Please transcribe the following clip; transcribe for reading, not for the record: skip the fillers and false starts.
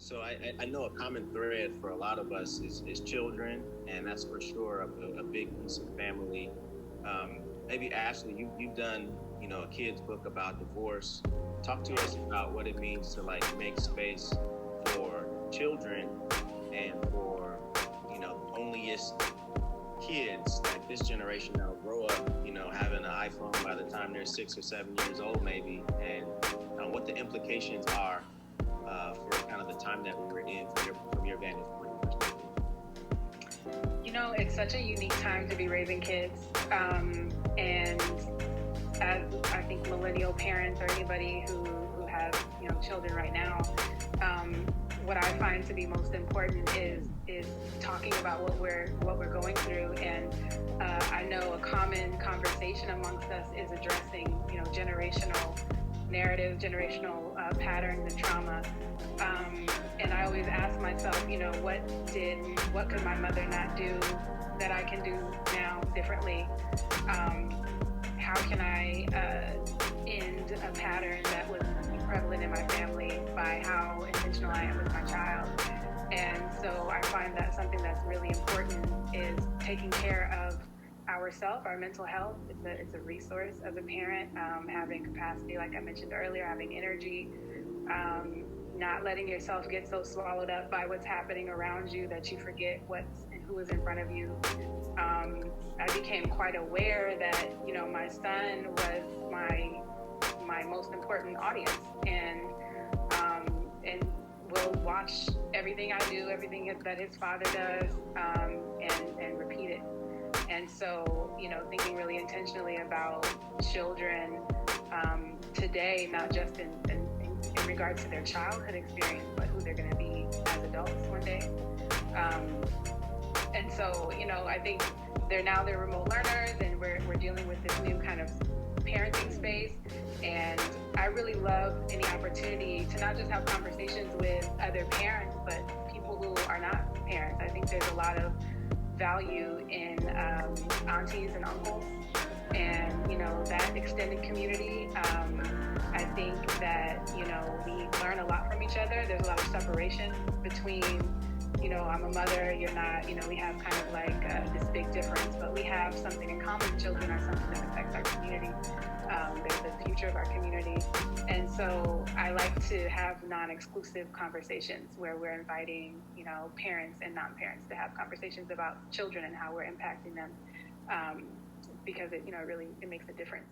So I know a common thread for a lot of us is children, and that's for sure a big piece of family. Maybe Ashley, you've done a kids book about divorce. Talk to us about what it means to like make space for children and for the onlyest kids like this generation that'll grow up, having an iPhone by the time they're 6 or 7 years old, maybe, and what the implications are for kind of the time that we were in from your vantage point perspective. It's such a unique time to be raising kids. And as I think millennial parents or anybody who has, children right now, what I find to be most important is talking about what we're going through. And I know a common conversation amongst us is addressing, generational narratives, generational patterns and trauma. And I always ask myself, what could my mother not do that I can do now differently? How can I end a pattern that was prevalent in my family by how intentional I am with my child? And so I find that something that's really important is taking care of ourselves, our mental health. It's a resource as a parent, having capacity, like I mentioned earlier, having energy, not letting yourself get so swallowed up by what's happening around you that you forget what's and who is in front of you. I became quite aware that, my son was my most important audience, and will watch everything I do, everything that his father does, and repeat it. And so, thinking really intentionally about children today, not just in regards to their childhood experience, but who they're going to be as adults one day. And so, I think they're remote learners, and we're dealing with this new kind of parenting space. And I really love any opportunity to not just have conversations with other parents, but people who are not parents. I think there's a lot of value in aunties and uncles, and that extended community. I think that we learn a lot from each other. There's a lot of separation between I'm a mother, you're not. We have kind of like this big difference, but we have something in common. Children are something that affects our community. They're the future of our community, and so I like to have non-exclusive conversations where we're inviting parents and non-parents to have conversations about children and how we're impacting them, because it really makes a difference.